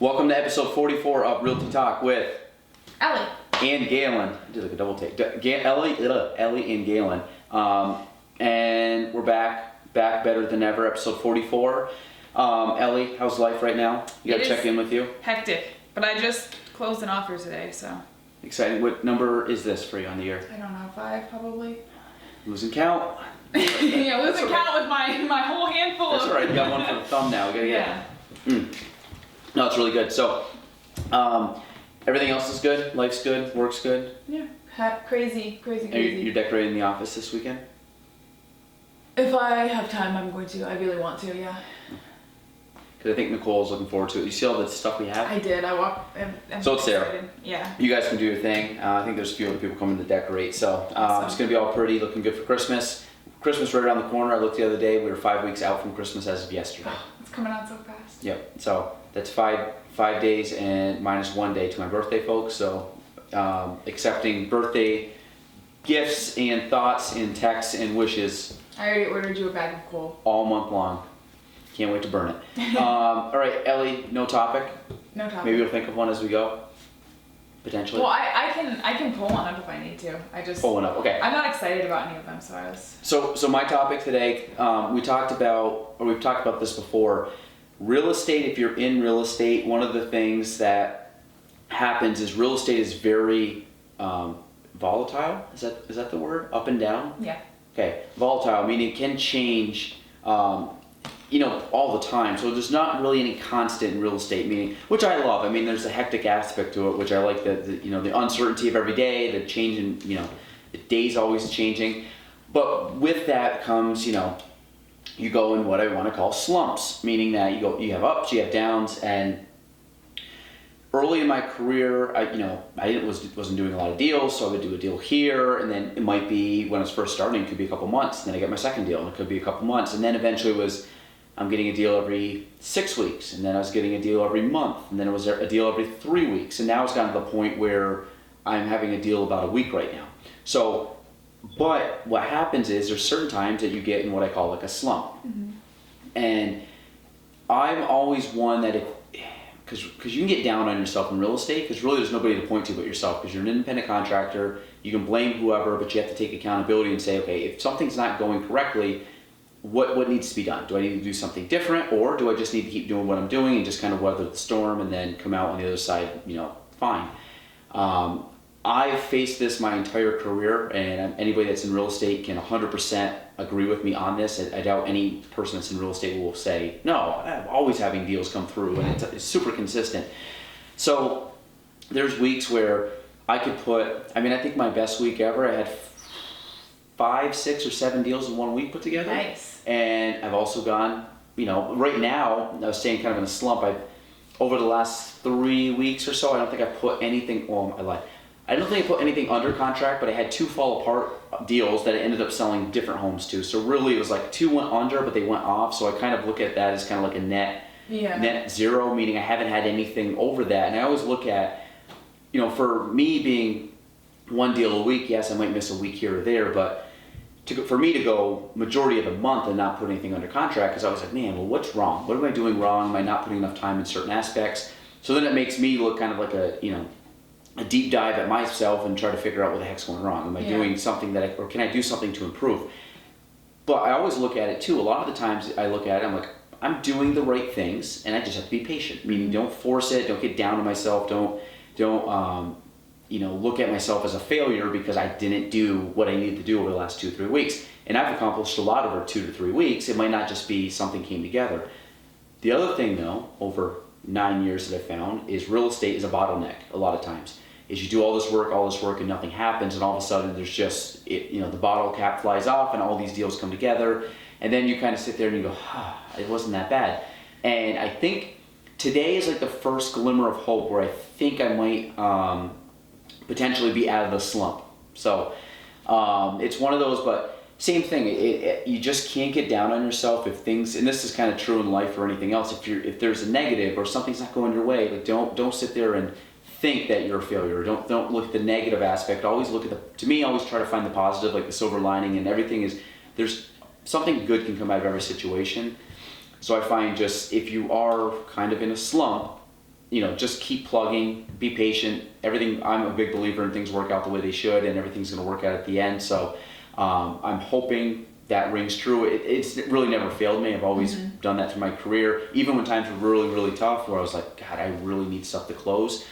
Welcome to episode 44 of Realty Talk with Ellie and Galen. I did like a double take. Ellie and Galen. And we're back better than ever. Episode 44. Ellie, how's life right now? You gotta check in with you. Hectic, but I just closed an offer today, so. Exciting. What number is this for you on the year? I don't know, 5 probably. Losing count. Yeah, losing count with my whole handful. That's alright. You got one for the thumb now. We gotta get it. No, it's really good. So, everything else is good. Life's good. Work's good. Yeah. Crazy. You're decorating the office this weekend? If I have time, I'm going to. I really want to, yeah. Because I think Nicole's looking forward to it. You see all the stuff we have? I did. I'm so it's excited. there. Yeah. You guys can do your thing. I think there's a few other people coming to decorate. So it's going to be all pretty, looking good for Christmas. Christmas right around the corner. I looked the other day. We were 5 weeks out from Christmas as of yesterday. It's coming out so fast. Yep. So that's five days and minus 1 day to my birthday, folks. So accepting birthday gifts and thoughts and texts and wishes. I already ordered you a bag of coal. All month long. Can't wait to burn it. All right, Ellie, no topic? No topic. Maybe we'll think of one as we go? Potentially? Well, I can pull one up if I need to. Pull one up, okay. I'm not excited about any of them, so I was... So my topic today, we've talked about this before. Real estate, if you're in real estate, one of the things that happens is real estate is very volatile. Is that the word? Up and down? Yeah. Okay, volatile, meaning it can change all the time. So there's not really any constant in real estate, meaning, which I love. I mean, there's a hectic aspect to it, which I like, the uncertainty of every day, the change in, the day's always changing. But with that comes, you go in what I want to call slumps, meaning that you have ups, you have downs. And early in my career, I wasn't doing a lot of deals, so I would do a deal here, and then it might be, when I was first starting, it could be a couple months, and then I get my second deal, and it could be a couple months, and then eventually I'm getting a deal every 6 weeks, and then I was getting a deal every month, and then it was a deal every 3 weeks, and now it's gotten to the point where I'm having a deal about a week right now. So, but what happens is there's certain times that you get in what I call like a slump. Mm-hmm. And I'm always one that because you can get down on yourself in real estate, because really there's nobody to point to but yourself, because you're an independent contractor. You can blame whoever, but you have to take accountability and say, okay, if something's not going correctly, what needs to be done? Do I need to do something different, or do I just need to keep doing what I'm doing and just kind of weather the storm and then come out on the other side, fine. I've faced this my entire career, and anybody that's in real estate can 100% agree with me on this. I doubt any person that's in real estate will say, no, I'm always having deals come through, and it's super consistent. So there's weeks where I could I think my best week ever, I had 5, 6, or 7 deals in 1 week put together. Nice. And I've also gone, right now, I was staying kind of in a slump. Over the last 3 weeks or so, I don't think I put anything, I don't think I put anything under contract, but I had 2 fall apart deals that I ended up selling different homes to. So really it was like 2 went under, but they went off. So I kind of look at that as kind of like a net zero, meaning I haven't had anything over that. And I always look at, for me being 1 deal a week, yes, I might miss a week here or there, but for me to go majority of the month and not put anything under contract, because I was like, man, well, what's wrong? What am I doing wrong? Am I not putting enough time in certain aspects? So then it makes me look kind of like a deep dive at myself and try to figure out what the heck's going wrong. Am I doing something or can I do something to improve? But I always look at it too. A lot of the times I look at it, I'm like, I'm doing the right things, and I just have to be patient. Meaning, don't force it. Don't get down on myself. Don't look at myself as a failure because I didn't do what I needed to do over the last 2 or 3 weeks. And I've accomplished a lot over 2 to 3 weeks. It might not just be something came together. The other thing though, over 9 years that I found, is real estate is a bottleneck a lot of times. Is you do all this work and nothing happens, and all of a sudden there's just, the bottle cap flies off and all these deals come together, and then you kind of sit there and you go, it wasn't that bad. And I think today is like the first glimmer of hope where I think I might potentially be out of the slump. So it's one of those, but same thing, you just can't get down on yourself if things, and this is kind of true in life or anything else, if there's a negative or something's not going your way, like don't sit there and think that you're a failure. Don't look at the negative aspect. Always look at always try to find the positive, like the silver lining, and everything is, there's something good can come out of every situation. So I find just if you are kind of in a slump, just keep plugging, be patient. Everything, I'm a big believer in things work out the way they should, and everything's going to work out at the end. So I'm hoping that rings true. It's really never failed me. I've always done that through my career, even when times were really, really tough, where I was like, God, I really need stuff to close.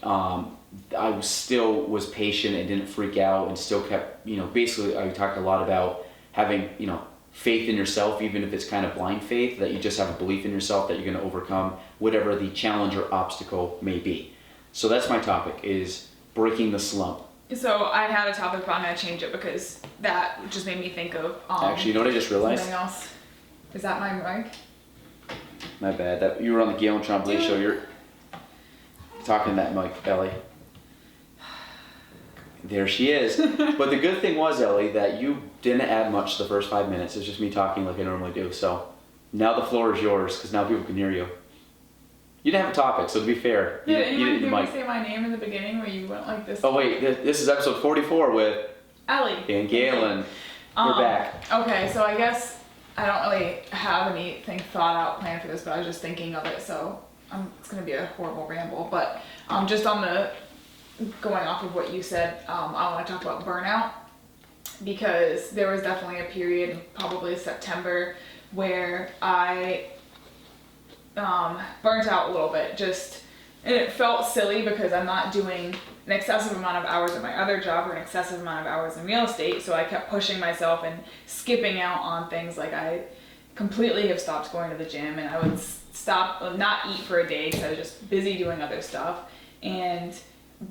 I still was patient and didn't freak out, and still kept, basically I talked a lot about having, faith in yourself, even if it's kind of blind faith, that you just have a belief in yourself that you're going to overcome whatever the challenge or obstacle may be. So that's my topic, is breaking the slump. So I had a topic, but I'm going to change it because that just made me think of Actually, you know what I just realized? something else. Is that my mic? My bad. That you were on the Gail and Trombley show. You're talking to that mic, Ellie. There she is. But the good thing was, Ellie, that you didn't add much the first 5 minutes. It's just me talking like I normally do. So now the floor is yours, because now people can hear you. You didn't have a topic, so to be fair, Did you anyone didn't hear me say my name in the beginning where you went like this? Oh wait, this is episode 44 with Ellie. and Galen. We're back. Okay, so I guess I don't really have anything thought out planned for this, but I was just thinking of it, so it's going to be a horrible ramble. But just on the going off of what you said, I want to talk about burnout, because there was definitely a period, probably September, where I burnt out a little bit. And it felt silly because I'm not doing an excessive amount of hours at my other job or an excessive amount of hours in real estate, so I kept pushing myself and skipping out on things. Like I completely have stopped going to the gym, and I would not eat for a day because I was just busy doing other stuff, and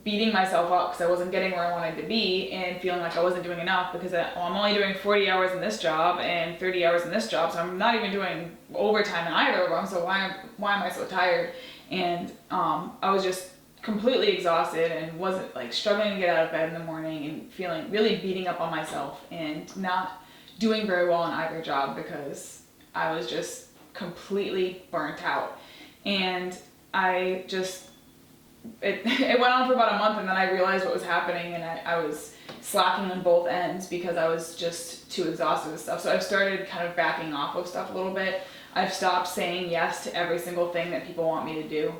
beating myself up because I wasn't getting where I wanted to be, and feeling like I wasn't doing enough because I'm only doing 40 hours in this job and 30 hours in this job, so I'm not even doing overtime in either of them, so why am I so tired? And I was just completely exhausted and wasn't like struggling to get out of bed in the morning, and feeling really beating up on myself and not doing very well in either job because I was just completely burnt out. And it went on for about a month, and then I realized what was happening, and I was slacking on both ends because I was just too exhausted with stuff. So I've started kind of backing off of stuff a little bit. I've stopped saying yes to every single thing that people want me to do.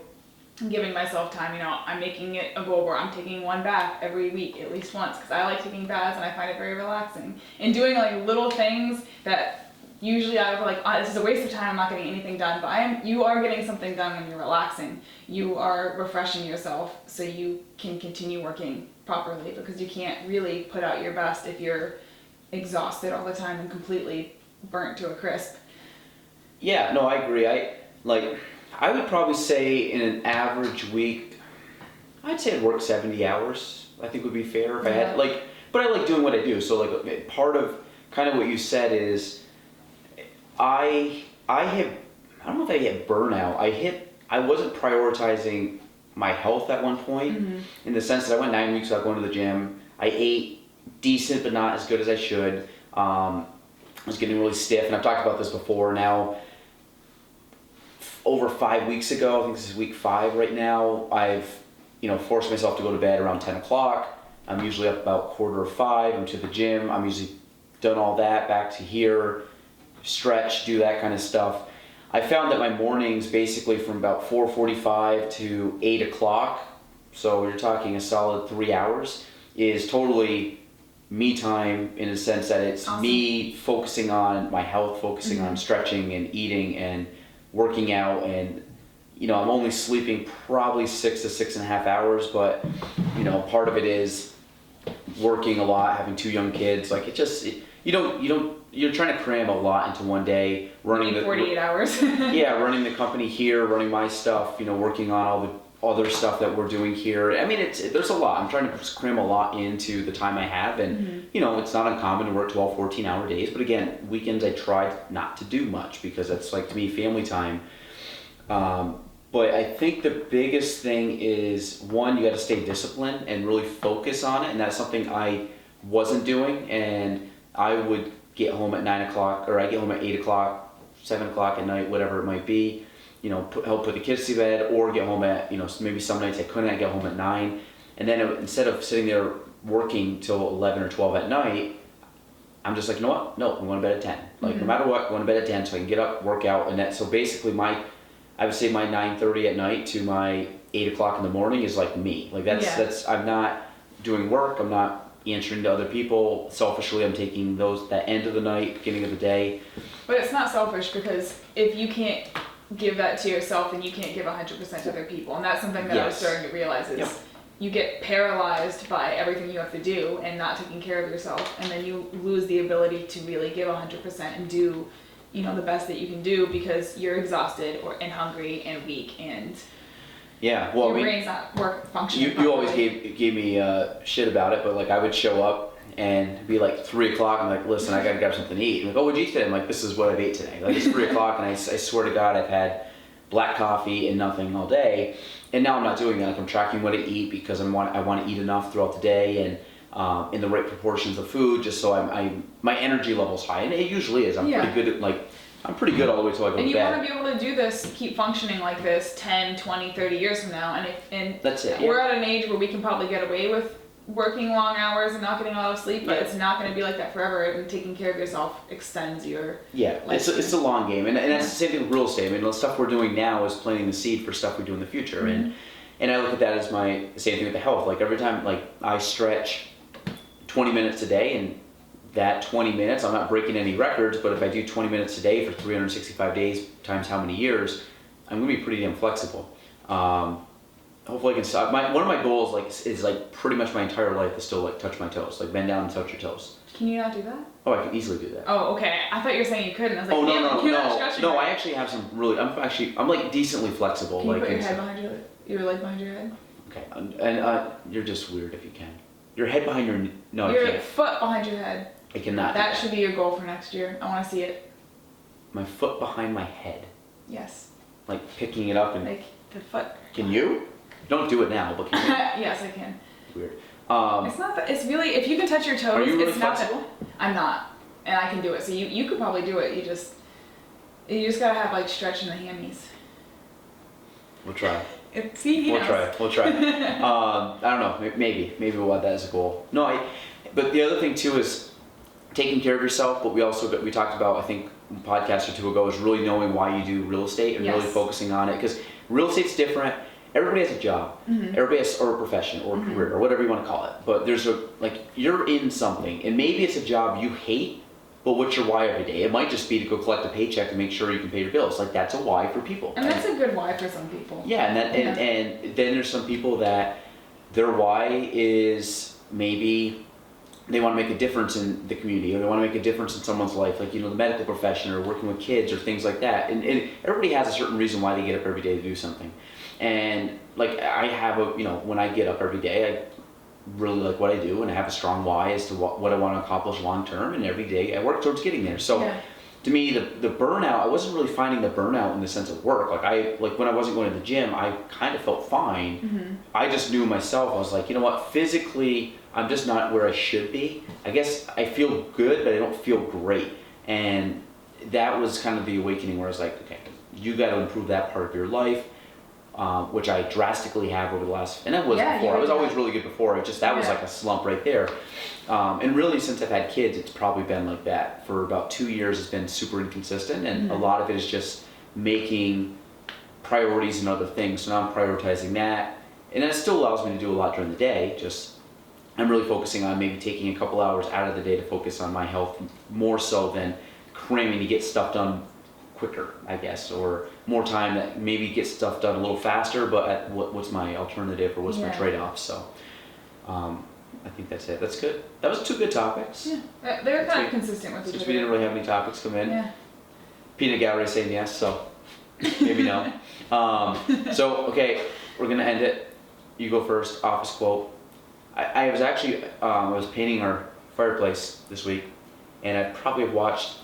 I'm giving myself time. I'm making it a goal where I'm taking one bath every week, at least once, because I like taking baths and I find it very relaxing. And doing like little things that usually I would like, this is a waste of time, I'm not getting anything done, but you are getting something done when you're relaxing. You are refreshing yourself so you can continue working properly, because you can't really put out your best if you're exhausted all the time and completely burnt to a crisp. Yeah, no, I agree. I would probably say in an average week, I'd say I'd work 70 hours. I think would be fair if I had but I like doing what I do. So like part of kind of what you said is I don't know if I hit burnout. I wasn't prioritizing my health at one point, in the sense that I went 9 weeks without going to the gym. I ate decent, but not as good as I should. I was getting really stiff, and I've talked about this before. Now, over 5 weeks ago, I think this is week 5 right now, I've forced myself to go to bed around 10 o'clock. I'm usually up about 4:45. I'm to the gym. I'm usually done all that, back to here, stretch, do that kind of stuff. I found that my mornings, basically from about 4:45 to 8 o'clock, so you're talking a solid 3 hours, is totally me time, in a sense that it's awesome. Me focusing on my health, focusing on stretching and eating and working out. And I'm only sleeping probably 6 to 6.5 hours, but part of it is working a lot, having 2 young kids. Like you're trying to cram a lot into one day, running 48 hours. Yeah, running the company here, running my stuff, working on all the other stuff that we're doing here. I mean, there's a lot. I'm trying to cram a lot into the time I have, and it's not uncommon to work 12, 14-hour days, but again, weekends I try not to do much, because that's, like, to me, family time. But I think the biggest thing is, one, you got to stay disciplined and really focus on it, and that's something I wasn't doing. And I would get home at 9 o'clock, or I get home at 8 o'clock, 7 o'clock at night, whatever it might be, help put the kids to bed, or get home at, maybe some nights I couldn't, I'd get home at 9. And then instead of sitting there working till 11 or 12 at night, I'm just like, you know what? No, I'm going to bed at 10. Like, no matter what, I'm going to bed at 10 so I can get up, work out, and that. So basically I would say my 9:30 at night to my 8 o'clock in the morning is like me. Like that's I'm not doing work. I'm not answering to other people. Selfishly, I'm taking that end of the night, beginning of the day. But it's not selfish, because if you can't give that to yourself, then you can't give 100% to other people. And that's something that I was starting to realize is you get paralyzed by everything you have to do and not taking care of yourself. And then you lose the ability to really give 100% and do, the best that you can do, because you're exhausted and hungry and weak, and yeah, well, your brain's not functioning. You always gave me shit about it, but like I would show up and it'd be like 3 o'clock. I'm like, listen, I gotta grab something to eat. I'm like, oh, what'd you eat today? I'm like, this is what I've ate today. Like it's 3 o'clock, and I swear to God, I've had black coffee and nothing all day. And now I'm not doing that. Like I'm tracking what I eat, because I want to eat enough throughout the day and in the right proportions of food, just so my energy level's high, and it usually is. I'm pretty good at I'm pretty good all the way till I go to bed. And you want to be able to do this, keep functioning like this 10, 20, 30 years from now. And that's it. We're at an age where we can probably get away with working long hours and not getting a lot of sleep, but it's not going to be like that forever. And taking care of yourself extends your life. It's a long game, and that's the same thing with real estate. I mean, the stuff we're doing now is planting the seed for stuff we do in the future, and I look at that as the same thing with the health. Like every time, I stretch 20 minutes a day, and that 20 minutes, I'm not breaking any records, but if I do 20 minutes a day for 365 days times how many years, I'm gonna be pretty damn flexible. Hopefully I can stop. One of my goals is pretty much my entire life is still touch my toes, bend down and touch your toes. Can you not do that? Oh, I can easily do that. Oh, okay. I thought you were saying you couldn't. I was like, no. I actually have some really. I'm decently flexible. Can you put your head behind your leg behind your head? Okay, and you're just weird if you can. Your head behind your no. Your foot behind your head. I cannot. That should be your goal for next year. I want to see it. My foot behind my head. Yes. Like picking it up and. Like the foot. Can you? Don't do it now, but can you? Yes, I can. Weird. It's not that. It's really, if you can touch your toes. Are you really it's flexible? Not that, I'm not, and I can do it. So you could probably do it. You just gotta have stretch in the hammies. We'll try. We'll try. I don't know. Maybe we'll add that as a goal. No, but the other thing too is taking care of yourself. But we talked about, I think, a podcast or two ago, is really knowing why you do real estate and really focusing on it, because real estate's different. Everybody has a job. Everybody has, or a profession, or a career, or whatever you want to call it. But there's you're in something, and maybe it's a job you hate, but what's your why every day? It might just be to go collect a paycheck to make sure you can pay your bills. That's a why for people. And that's a good why for some people. Yeah, and then there's some people that their why is maybe they want to make a difference in the community, or they want to make a difference in someone's life, the medical profession, or working with kids, or things like that. And everybody has a certain reason why they get up every day to do something. And I have when I get up every day, I really like what I do, and I have a strong why as to what I want to accomplish long term, and every day I work towards getting there. So to me, the burnout, I wasn't really finding the burnout in the sense of work. When I wasn't going to the gym, I kind of felt fine. I just knew myself. I was like, you know what, physically, I'm just not where I should be. I guess I feel good, but I don't feel great. And that was kind of the awakening, where I was like, okay, you got to improve that part of your life. Which I drastically have over the last, and I was before. I was always really good before. It just, that was like a slump right there. And really, since I've had kids, it's probably been like that for about 2 years. It's been super inconsistent, and a lot of it is just making priorities and other things. So now I'm prioritizing that, and that still allows me to do a lot during the day. Just, I'm really focusing on maybe taking a couple hours out of the day to focus on my health, more so than cramming to get stuff done quicker, I guess, or more time that maybe gets stuff done a little faster, but what's my alternative, or what's my trade-off? So I think that's it. That's good. That was 2 good topics. Yeah, they're kind of consistent with each other. Since we didn't really have any topics come in. Yeah. Peanut gallery saying yes, so maybe no. So, okay, we're going to end it. You go first. Office quote. I was actually, I was painting our fireplace this week, and I probably have watched,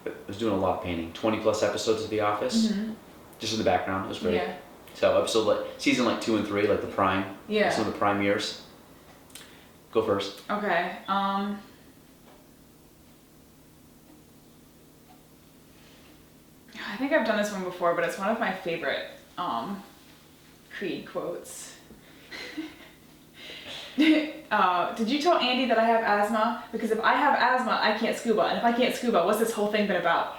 I was doing a lot of painting, 20 plus episodes of The Office, just in the background. It was great. Yeah. So season 2 and 3, the prime, some of the prime years. Go first. Okay. I think I've done this one before, but it's one of my favorite Creed quotes. Did you tell Andy that I have asthma? Because if I have asthma, I can't scuba. And if I can't scuba, what's this whole thing been about?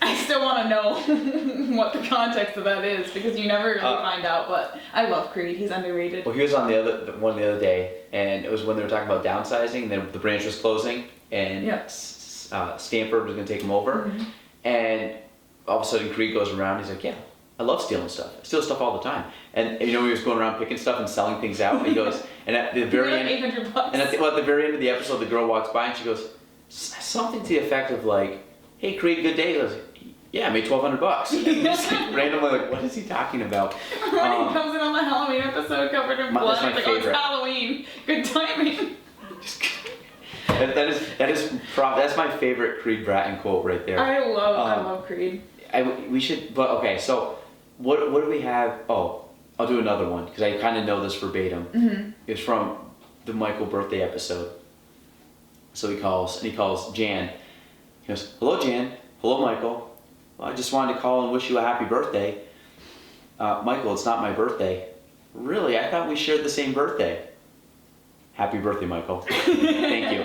I still want to know what the context of that is because you never really find out. But I love Creed. He's underrated. Well, he was on the other day, and it was when they were talking about downsizing. And then the branch was closing, and Stanford was going to take him over. Mm-hmm. And all of a sudden, Creed goes around. He's like, "Yeah, I love stealing stuff. I steal stuff all the time." And he was going around picking stuff and selling things out. And he goes, and at the very end, $800. and at the very end of the episode, the girl walks by and she goes something to the effect of like, "Hey, Creed, good day." He goes, "Yeah, I made $1,200." And just like, randomly, like, what is he talking about? When he comes in on the Halloween episode covered in blood, he's like, "Oh, it's Halloween. Good timing." That's my favorite Creed Bratton quote right there. I love Creed. We should, but okay. So, what do we have? Oh, I'll do another one because I kind of know this verbatim. Mm-hmm. It's from the Michael birthday episode. So he calls Jan. He goes, "Hello, Jan. Hello, Michael. Well, I just wanted to call and wish you a happy birthday." "Michael, it's not my birthday." "Really? I thought we shared the same birthday." "Happy birthday, Michael." "Thank you."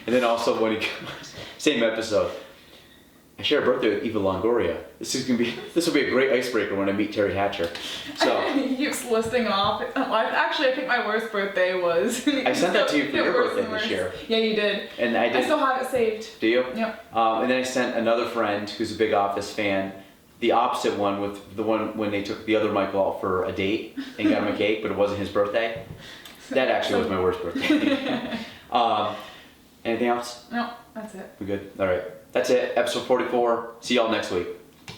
And then also when he comes, same episode, "I share a birthday with Eva Longoria. This will be a great icebreaker when I meet Terry Hatcher." So he keeps listing off. I think my worst birthday was. I sent that to you for your birthday this year. Yeah, you did. And I still have it saved. Do you? Yep. And then I sent another friend who's a big Office fan, the opposite one with the one when they took the other Michael out for a date and got him a cake, but it wasn't his birthday. That actually was my worst birthday. Anything else? No, that's it. We good? All right. That's it. Episode 44. See y'all next week.